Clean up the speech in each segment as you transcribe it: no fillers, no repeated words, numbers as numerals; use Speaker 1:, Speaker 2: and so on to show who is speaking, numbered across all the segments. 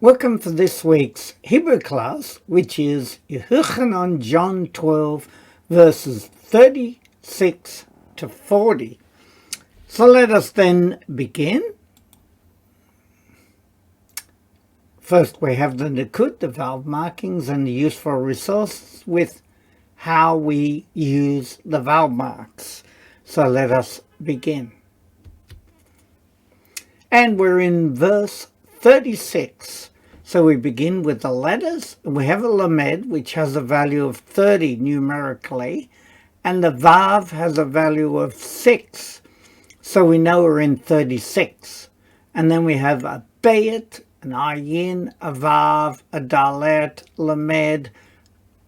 Speaker 1: Welcome for this week's Hebrew class, which is Yehochanan John 12, verses 36 to 40. So let us then begin. First we have the Nikud, the valve markings, and the useful resources with how we use the valve marks. So let us begin. And we're in verse 36. So we begin with the letters. We have a lamed, which has a value of 30 numerically, and the vav has a value of 6. So we know we're in 36. And then we have a bayit, an ayin, a vav, a dalet, lamed,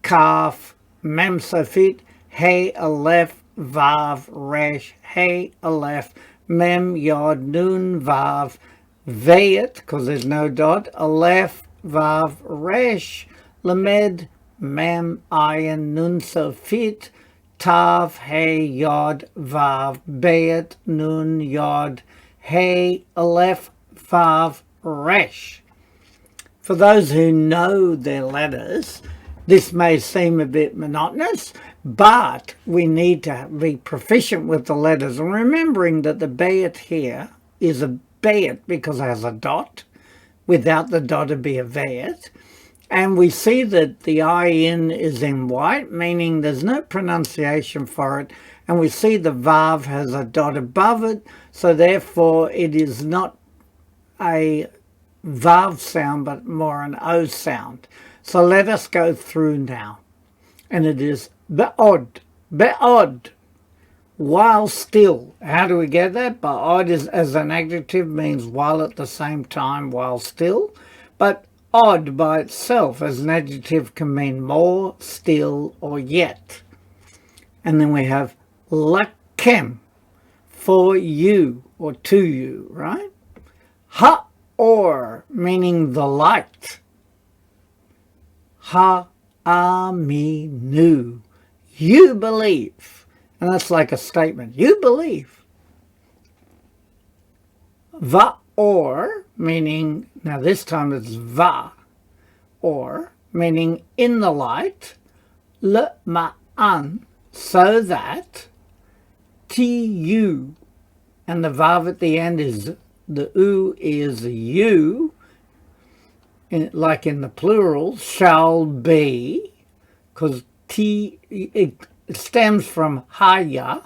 Speaker 1: kaf, mem sofit, hey, aleph, vav, resh, hey, aleph, mem, yod, nun, vav, vayet, because there's no dot, aleph, vav, resh, lamed, mem, ayin, nun, sofit, tav, hey, yod, vav, bayet, nun, yod, hey, aleph, vav, resh. For those who know their letters, this may seem a bit monotonous, but we need to be proficient with the letters. And remembering that the bayet here is a bayet because it has a dot. Without the dot it'd be a vayet. And we see that the ayin is in white, meaning there's no pronunciation for it. And we see the vav has a dot above it, so therefore it is not a vav sound but more an o sound. So let us go through now. And it is be'od, be'od, while still. How do we get that? Be'od is as an adjective means while at the same time, while still. But odd by itself as an adjective can mean more, still, or yet. And then we have lakem, for you or to you, right? Ha-or, meaning the light. Ha-aminu, you believe. And that's like a statement. You believe. Va-or, meaning, now this time it's va, or, meaning in the light. Le-ma'an, so that. Ti-you, and the vav at the end is, the u is you, like in the plural, shall be, because T, it stems from haya,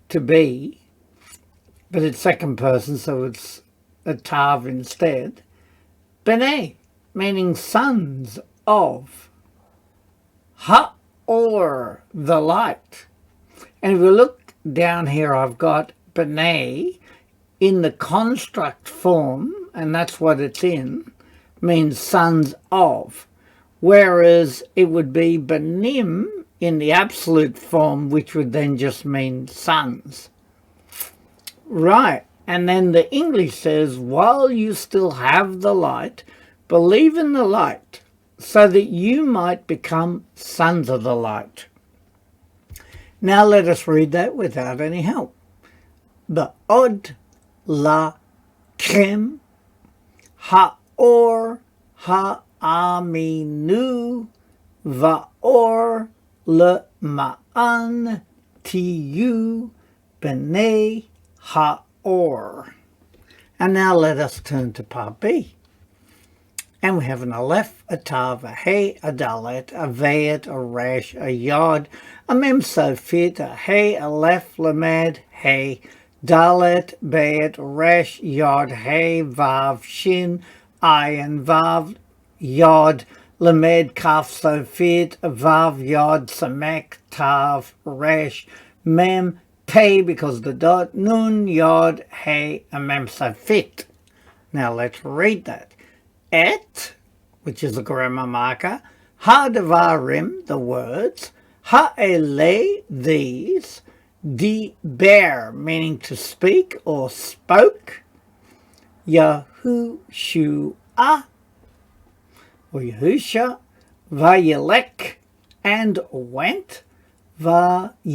Speaker 1: to be, but it's second person, so it's a tav instead. B'nai, meaning sons of. Ha-or, the light. And if we look down here, I've got b'nai in the construct form, and that's what it's in, means sons of, whereas it would be banim in the absolute form, which would then just mean sons. Right, and then the English says, while you still have the light, believe in the light, so that you might become sons of the light. Now let us read that without any help. Ba'od la kem ha-or ha-aminu va-or le-ma'an tiyu b'nei ha-or. And now let us turn to part B. And we have an aleph, a tav, a hey, a dalet, a vayet, a resh, a yod, a mem sofit, a hey, aleph, lamed, hey, dalet, bayet, resh, yod, hey, vav, shin, ayin, vav, yod, lamed, kaf, sofit, vav, yod, samek, tav, resh, mem, pei, because the dot, nun, yod, hey, and mem sofit. Now let's read that. Et, which is a grammar marker, ha-devarim, the words, ha-ele, these, di-bear, meaning to speak or spoke, Yahushua, or Yahusha, vayelek, and went, vayisater,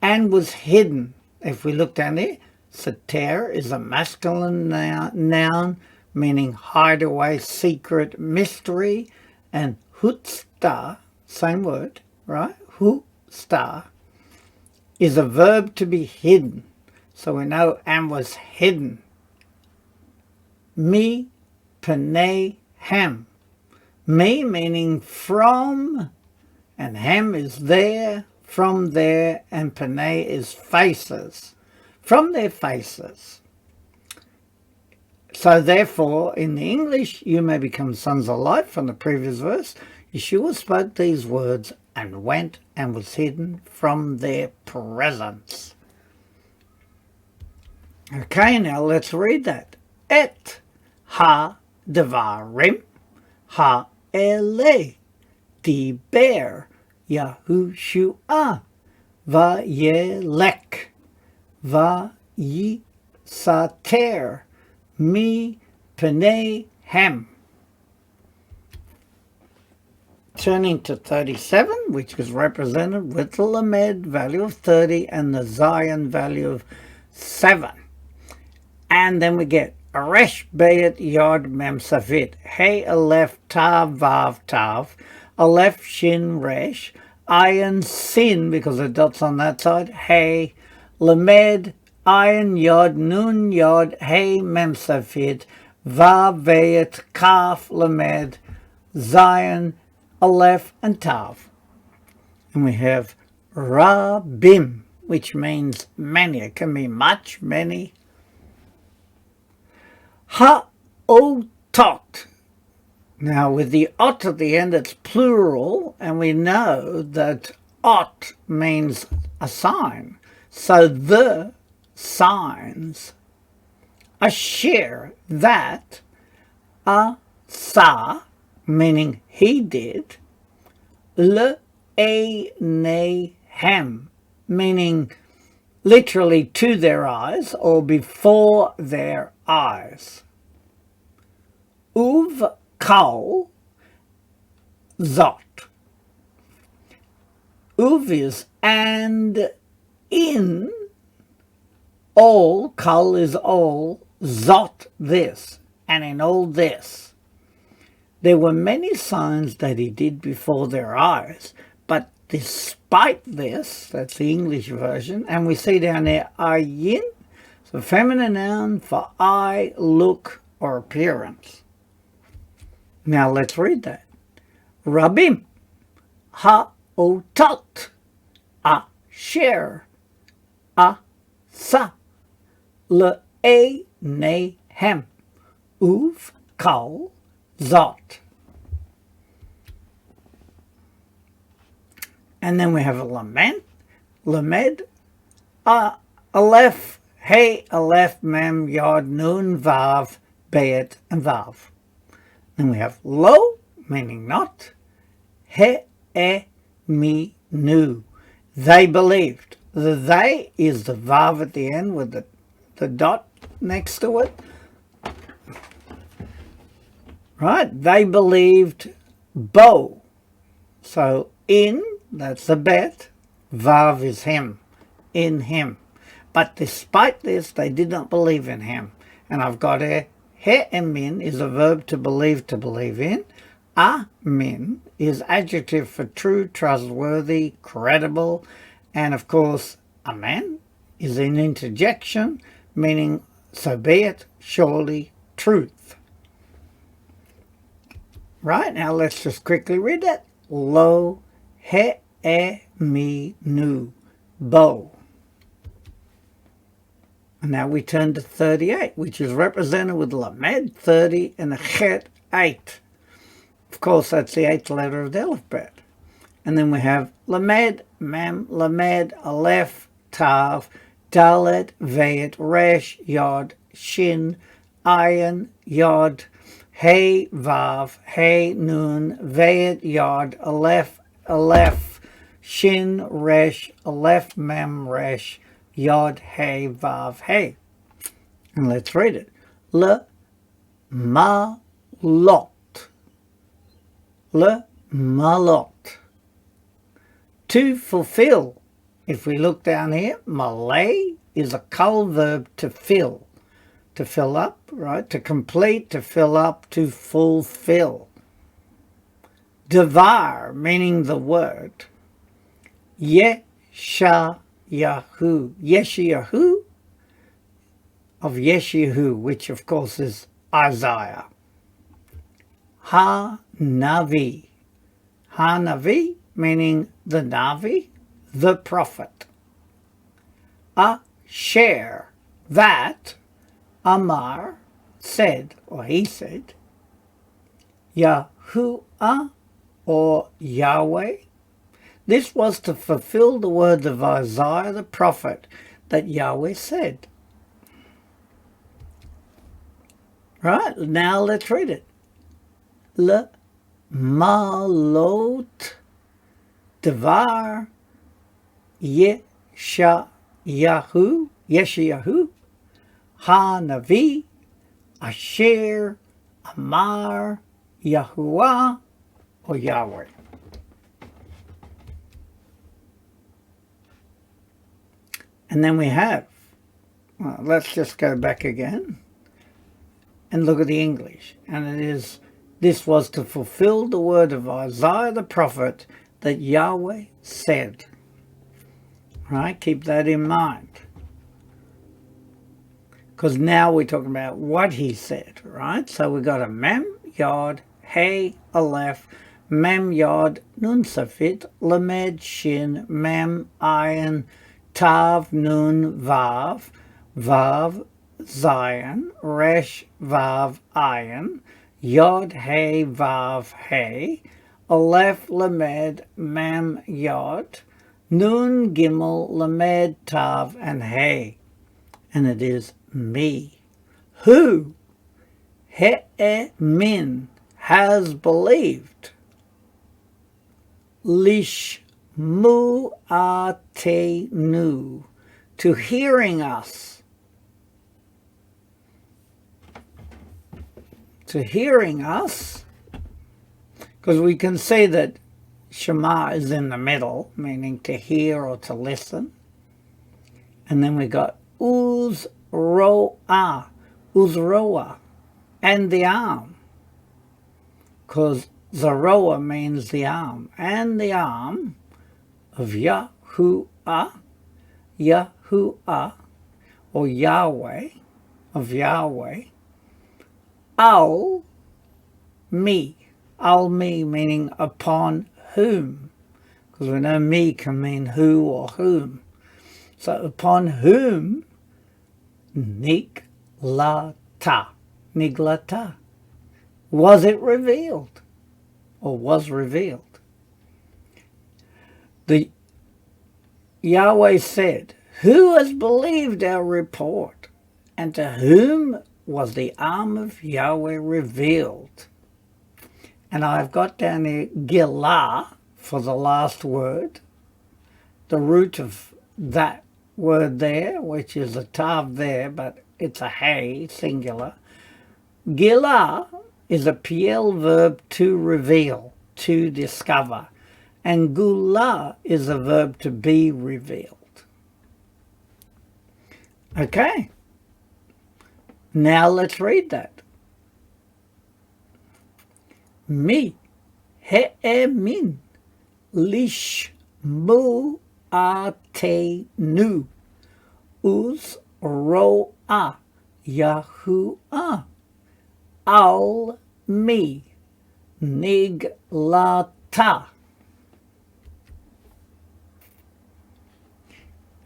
Speaker 1: and was hidden. If we look down there, Sater is a masculine noun meaning hideaway, secret, mystery. And hutsta, same word, right? Hutsta is a verb to be hidden. So we know Am was hidden. Mi Panei Ham. Me meaning from, and Ham is there, from there, and Panei is faces, from their faces. So therefore, in the English, you may become sons of light from the previous verse. Yeshua spoke these words and went and was hidden from their presence. Okay, now let's read that. Et ha-devarim ha-ele diber Yahushua vayelek vayisater mi penei hem. Turning to 37, which is represented with the Lamed value of 30 and the Zion value of 7. And then we get Resh Bayet Yod Mem Safit, Hey Aleph Tav Vav Tav, Aleph Shin Resh, Ayin Sin, because the dot's on that side, Hey, Lamed, Ayin Yod, Nun Yod, Hey Mem Safit, Vav Bayet, Kaf Lamed, Zion, Aleph, and Tav. And we have Rabim, which means many. It can be much, many. Ha-otot. Now with the ot at the end, it's plural, and we know that ot means a sign. So the signs, asher, that, asa, meaning he did, le-e-ne-hem, meaning literally to their eyes or before their eyes. Uv kal zot. Uv is and in, all, kal is all, zot this, and in all this. There were many signs that he did before their eyes, but despite this, that's the English version, and we see down there ayin, so feminine noun for eye, look, or appearance. Now let's read that. Rabim ha-otot asher asa le-e-ne-hem uv kal zot. And then we have a lamed, aleph, hey, aleph, mem, yod, nun, vav, bayet, and vav. Then we have lo, meaning not, he, mi, nu. They believed. The they is the vav at the end with the dot next to it. Right? They believed bo. So in, that's the bet, vav is him, in him. But despite this, they did not believe in him. And I've got a he-emin is a verb to believe in. Amin is adjective for true, trustworthy, credible. And of course, amen is an interjection, meaning so be it, surely, truth. Right, now let's just quickly read that. Lo he-e-mi nu, bo. And now we turn to 38, which is represented with Lamed 30 and a Chet 8. Of course, that's the 8th letter of the alphabet. And then we have Lamed, Mem, Lamed, Aleph, Tav, Dalet, Veit, Resh, Yod, Shin, Ayin, Yod, Hey, Vav, Hey, Nun, Veit, Yod, Aleph, Aleph, Shin, Resh, Aleph, Mem, Resh, Yod, Hey, Vav, Hey. And let's read it. Le, ma, lot. Le, malot. To fulfill. If we look down here, Malay is a kal verb to fill up, right? To complete, to fill up, to fulfill. Devar, meaning the word. Yeshayahu, Yeshayahu of Yeshayahu, which of course is Isaiah. Ha-Navi, Ha-Navi, meaning the Navi, the prophet. Asher, that, Amar, said, or he said. Yahuwah, or Yahweh. This was to fulfill the words of Isaiah the prophet that Yahweh said. Right, now let's read it. Le malot devar Yeshayahu ha-Navi asher amar Yahuwah, or Yahweh. And then we have, well, let's just go back again and look at the English. And it is, this was to fulfill the word of Isaiah the prophet that Yahweh said. Right, keep that in mind. Because now we're talking about what he said, right? So we got a mem, yod, hey, aleph, mem, yod, nun, safit, lamed, shin, mem, ayin, tav, nun, vav, vav, zion, resh, vav, ayin, yod, hey, vav, hey, aleph, lamed, mem, yod, nun, gimel, lamed, tav, and hey. And it is me, who he'emin, has believed, lishmu'atenu, to hearing us, because we can say that Shema is in the middle, meaning to hear or to listen. And then we got uzroa, and the arm, because Zeroah means the arm, and the arm of Yahuwah, or Yahweh, of Yahweh, al me, meaning upon whom, because we know me can mean who or whom. So upon whom niglata, was it revealed, or was revealed. The Yahweh said, who has believed our report, and to whom was the arm of Yahweh revealed? And I've got down here Gilah for the last word, the root of that word there, which is a tav there, but it's a hey, singular. Gilah is a piel verb to reveal, to discover. And gula is a verb to be revealed. Okay. Now let's read that. Mi he'emin lishmu atenu uzroa Yahuwah al mi niglata.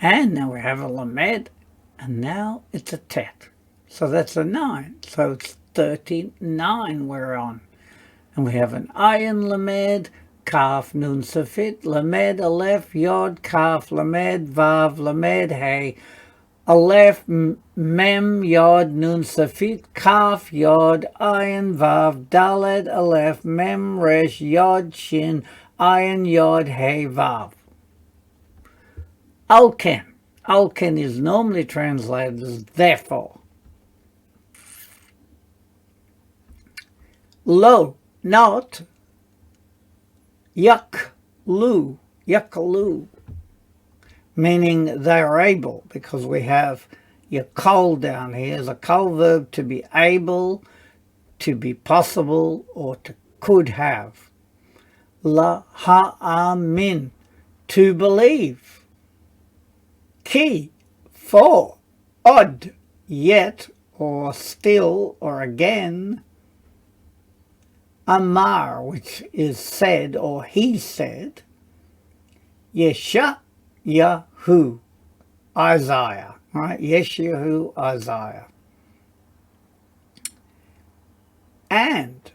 Speaker 1: And now we have a lamed, and now it's a tet. So that's a 9. So it's 39 we're on. And we have an ayin lamed, kaf nun safit, lamed aleph, yod, kaf lamed, vav lamed, hey, aleph, mem, yod, nun safit, kaf, yod, ayin, vav, daled, aleph, mem, resh, yod, shin, ayin, yod, hey, vav. Alken. Alken is normally translated as therefore. Lo, not yaklu, meaning they are able, because we have your kol down here as a kol verb, to be able, to be possible, or to could have. La ha'amin, to believe. Ki, for. Od, yet, or still, or again. Amar, which is said, or he said. Yeshayahu, Isaiah, right? Yeshayahu, Isaiah. And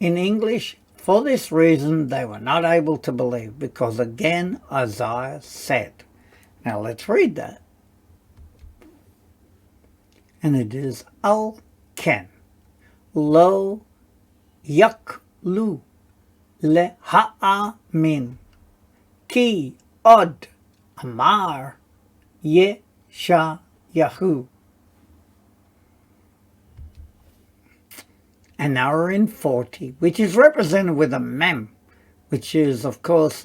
Speaker 1: in English, for this reason, they were not able to believe, because again, Isaiah said. Now let's read that. And it is al ken lo yaklu le ha'amin ki od amar Yeshayahu. And now we're in 40, which is represented with a mem, which is, of course,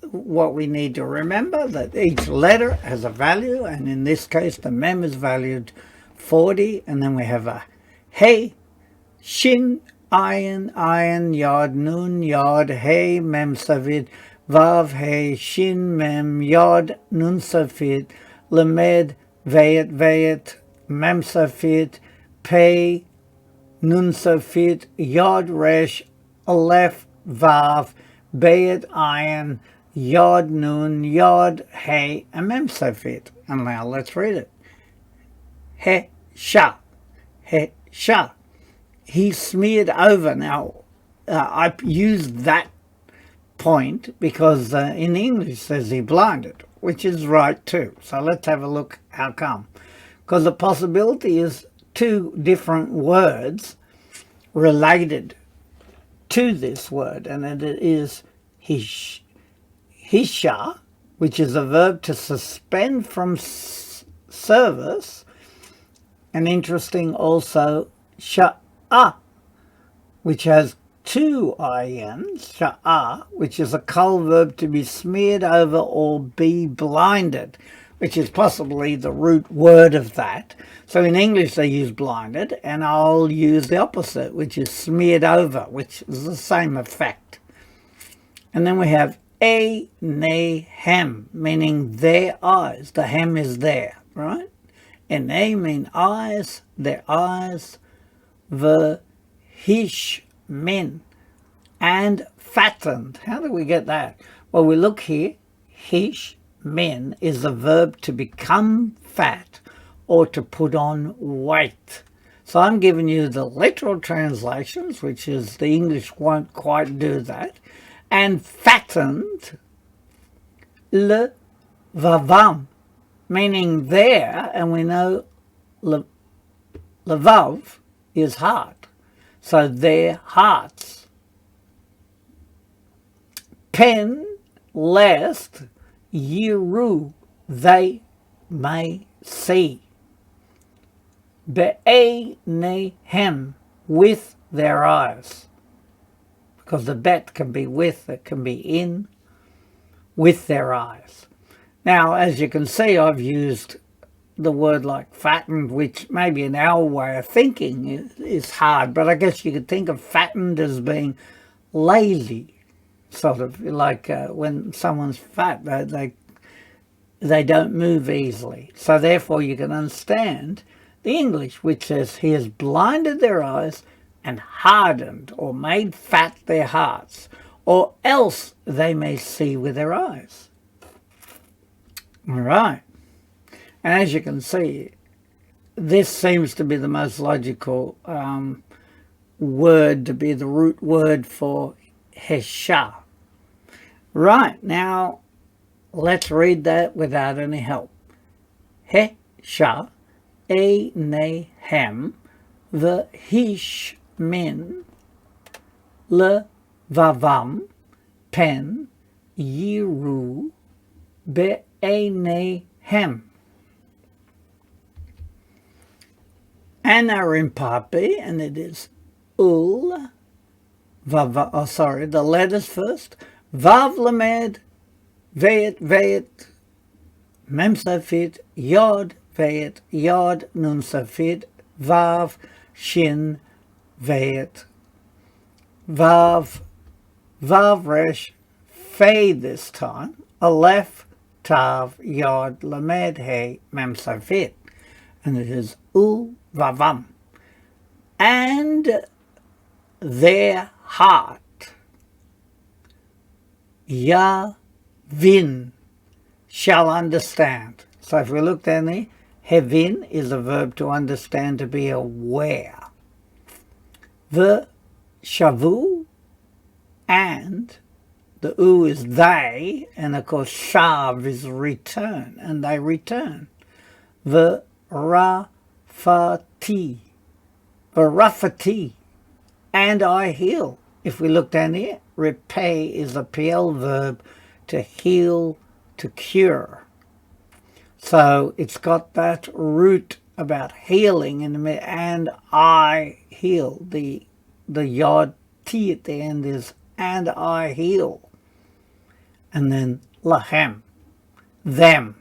Speaker 1: what we need to remember, that each letter has a value, and in this case, the mem is valued 40, and then we have a hey, shin, ayin, yod, nun, yod, hey, mem, savid, vav, hey, shin, mem, yod, nun, safid, lamed, vayet, mem, safid, pei, nun, safid, yod, resh, aleph, vav, bayet, ayin, yod, nun, yod, hey, and mem, safid. And now let's read it. He, sha. He smeared over. Now, I used that point because in English it says he blinded, which is right too. So let's have a look how come. Because the possibility is two different words related to this word, and it is hisha, which is a verb to suspend from service, and interesting also sha'ah, which has two ins, sha'ah, which is a kol verb to be smeared over or be blinded, which is possibly the root word of that. So in English they use blinded, and I'll use the opposite, which is smeared over, which is the same effect. And then we have a ne hem, meaning their eyes. The hem is there, right? And they mean eyes, their eyes, the hish men, and fattened. How do we get that? Well, we look here, hish men is the verb to become fat or to put on weight. So I'm giving you the literal translations, which is the English won't quite do that. And fattened, le vavam, meaning there, and we know levav is heart. So their hearts. Pen, lest, yiru, they may see. Be'enehem, with their eyes. Because the bet can be with, it can be in, with their eyes. Now, as you can see, I've used the word like fattened, which maybe in our way of thinking is hard, but I guess you could think of fattened as being lazy, sort of like when someone's fat, they don't move easily. So therefore you can understand the English, which says he has blinded their eyes and hardened or made fat their hearts, or else they may see with their eyes. All right. And as you can see, this seems to be the most logical word to be the root word for hesha. Right, now let's read that without any help. Hesha, enehem, the hish min, le vavam, pen, yiru, be'enehem. And now we're in part B, and it is ul, vav, the letters first. Vav lamed, vayet, Mem Safid, Yod Veit, Yod Nun Safid, Vav Shin Veit, Vav, Vav Resh, Fe this time, Aleph Tav Yod Lamed He Mem Safid, and it is U Vavam, and their heart, Yavin, shall understand. So if we look down there, Hevin is a verb to understand, to be aware. The shavu, and the u is they, and of course shav is return, and they return. The rafati, and I heal. If we look down here, repay is a PL verb, to heal, to cure. So it's got that root about healing in the middle, and I heal. The yod t at the end is and I heal. And then lahem, them,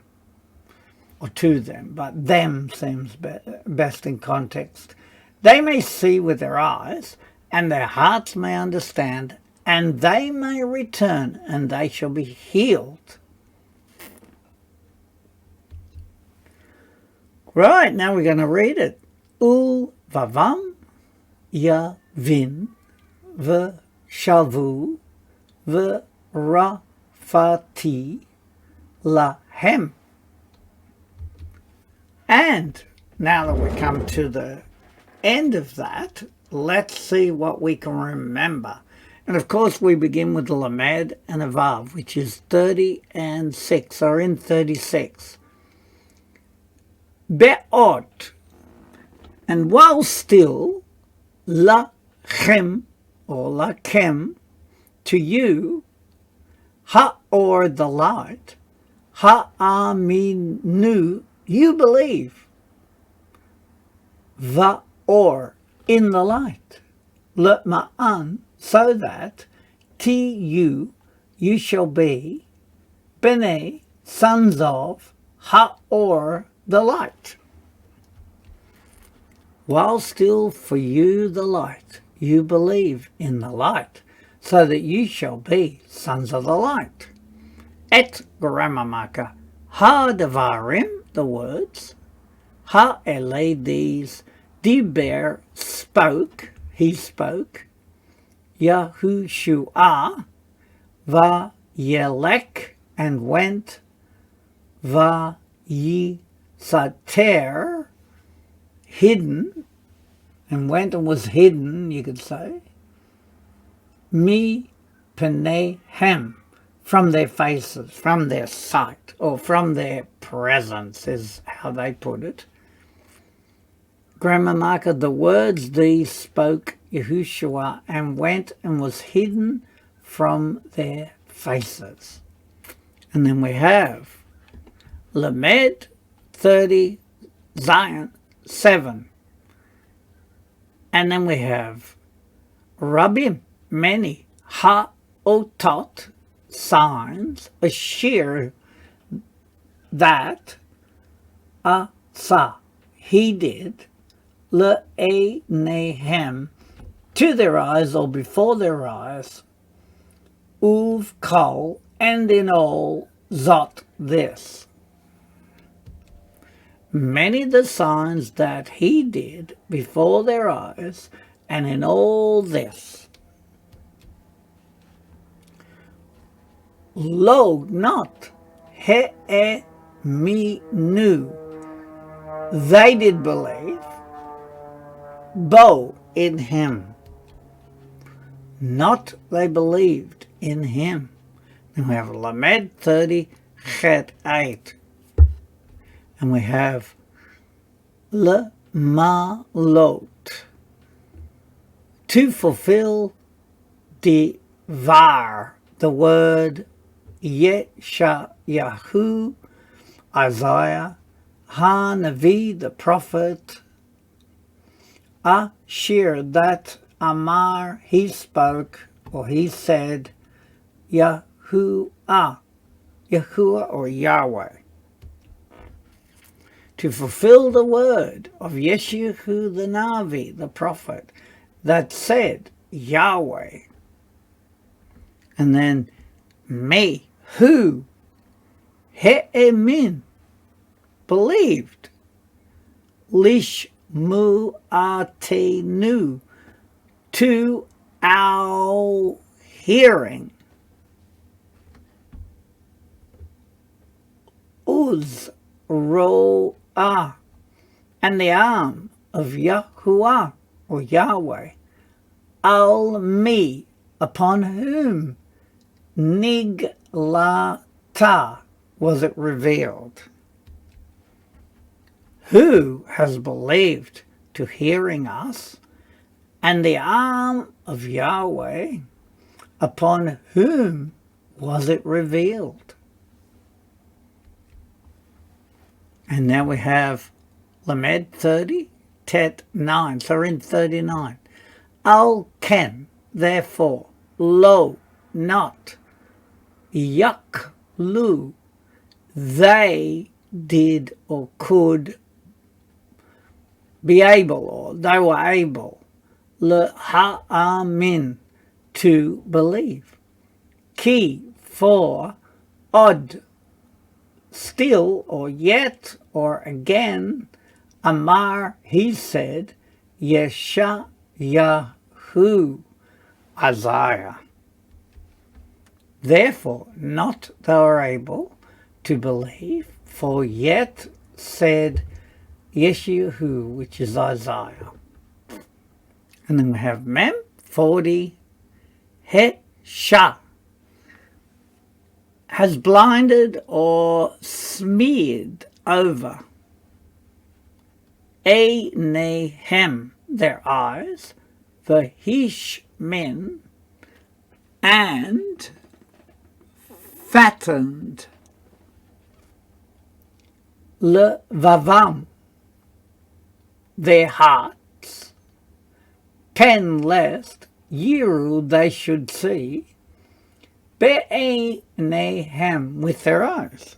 Speaker 1: or to them, but them seems best in context. They may see with their eyes, and their hearts may understand, and they may return, and they shall be healed. Right, now we're going to read it. U vavam yavin v'shavu v'rafati lahem. And now that we come to the end of that, let's see what we can remember. And of course we begin with the lamed and a vav, which is 30 and 6, or in 36. Be'ot, and while still, lachem, or lachem, to you, ha'or, the light, ha'aminu, you believe, va'or, in the light, le'ma'an, so that, you shall be, bene, sons of, ha'or, the light. While still for you the light, you believe in the light, so that you shall be sons of the light. Et grammar marker, ha-devarim, the words, ha-ele, these, diber, spoke, he spoke, Yahushua, va-yelek, and went, va-yi, sater, hidden, and went and was hidden, you could say. Mi penehem, from their faces, from their sight, or from their presence is how they put it. Grammar marker, the words these spoke Yahushua, and went and was hidden from their faces. And then we have Lamed 30, Zion 7. And then we have Rabim, many, Ha-otot, signs, Ashir, that, Asa, he did, Le-a-nehem, to their eyes or before their eyes, Uv kol, and in all, Zot, this. Many the signs that he did before their eyes, and in all this. Lo, not, he-e-mi-nu, they did believe, bo, in him. Not they believed in him. Then we have Lamed 30, Chet 8. And we have Lemalot, to fulfill devar, the word Yeshayahu, Isaiah, Ha-Navi, the prophet, Ashir, that Amar, he spoke, or he said, Yahuwah, Yahuwah or Yahweh. to fulfill the word of Yeshayahu the Navi, the prophet, that said, Yahweh. And then me, who, he'emin, believed, lishmu'atenu, to our hearing, uzroah, and the arm of Yahuwah, or Yahweh, al me, upon whom niglata, was it revealed. Who has believed to hearing us, and the arm of Yahweh, upon whom was it revealed? And now we have Lamed 30, Tet 9. So we're in 39. Al ken, therefore, lo, not, yaklu, they did or could be able, or they were able, le'ha'amin, to believe. Ki, for, od, still, or yet, or again, amar, he said, Yeshayahu, Isaiah. Therefore, not they were able to believe, for yet said Yeshayahu, which is Isaiah. And then we have Mem 40, Hesha, has blinded or smeared over, Einehem, their eyes, the Hishmen, and fattened, levavam, their hearts, pen lest yiru, they should see, be'einehem, with their eyes.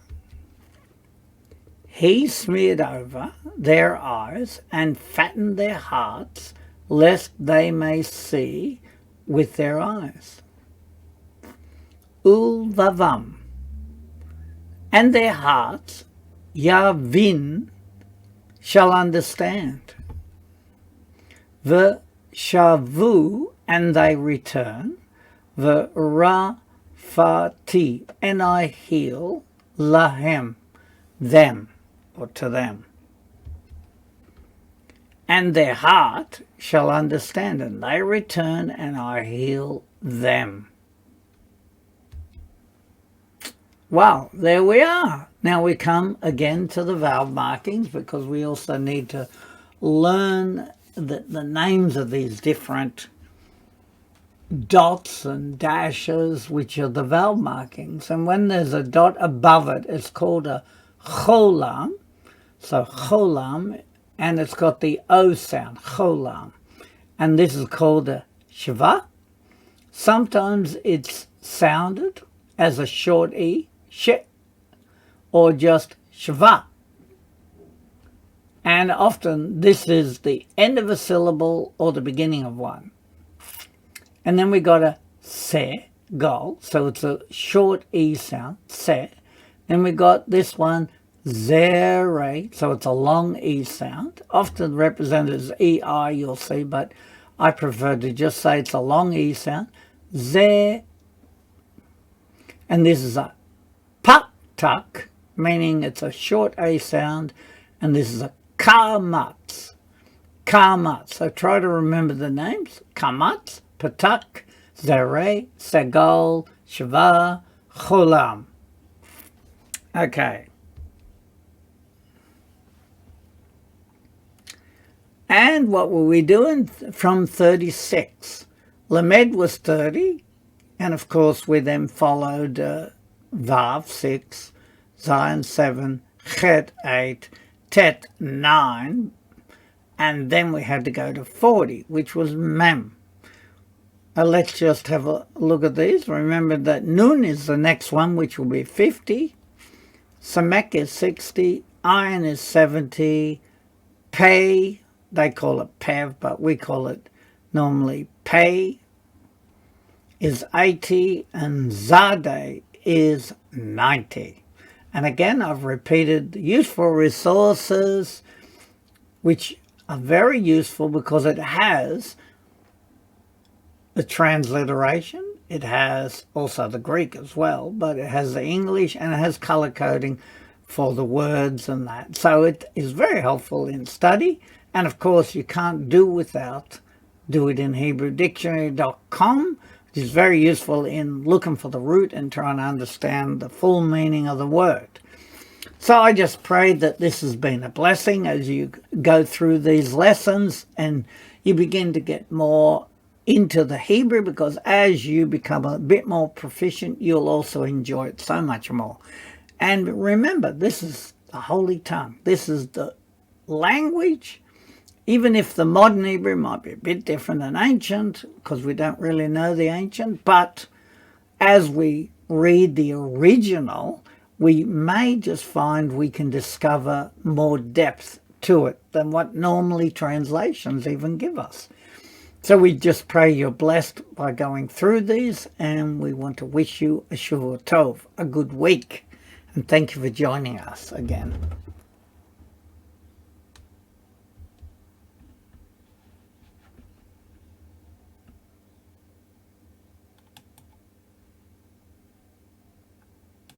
Speaker 1: He smeared over their eyes and fattened their hearts, lest they may see with their eyes. Ulvavam, and their hearts, Yavin, shall understand. The shavu, and they return. The rafati, and I heal, lahem, them, or to them. And their heart shall understand, and they return, and I heal them. Well, there we are. Now we come again to the vowel markings, because we also need to learn the names of these different dots and dashes, which are the vowel markings. And when there's a dot above it, it's called a cholam. So cholam, and it's got the O sound, cholam. And this is called a shva. Sometimes it's sounded as a short E, sh, or just shva. And often this is the end of a syllable or the beginning of one. And then we got a se, gol, so it's a short E sound, se. Then we got this one, zere, so it's a long E sound, often represented as EI, you'll see, but I prefer to just say it's a long E sound, ze. And this is a patak, meaning it's a short A sound, and this is a kamatz, kamatz. So try to remember the names, kamatz, patak, zere, segol, shva, cholam. Okay. And what were we doing from 36? Lamed was 30, and of course we then followed Vav 6, Zion 7, Chet 8, Tet 9, and then we had to go to 40, which was Mem. Let's just have a look at these. Remember that Nun is the next one, which will be 50. Samek is 60. iron is 70, pay, they call it pev, but we call it normally pay, is 80, and zade is 90. And again, I've repeated the useful resources, which are very useful because it has the transliteration. It has also the Greek as well, but it has the English and it has color coding for the words and that. So it is very helpful in study. And of course, you can't do without doitinhebrewdictionary.com, which is very useful in looking for the root and trying to understand the full meaning of the word. So I just pray that this has been a blessing as you go through these lessons and you begin to get more into the Hebrew, because as you become a bit more proficient, you'll also enjoy it so much more. And remember, this is the Holy Tongue. This is the language, even if the modern Hebrew might be a bit different than ancient, because we don't really know the ancient, but as we read the original, we may just find we can discover more depth to it than what normally translations even give us. So we just pray you're blessed by going through these, and we want to wish you a Shavua Tov, a good week. And thank you for joining us again.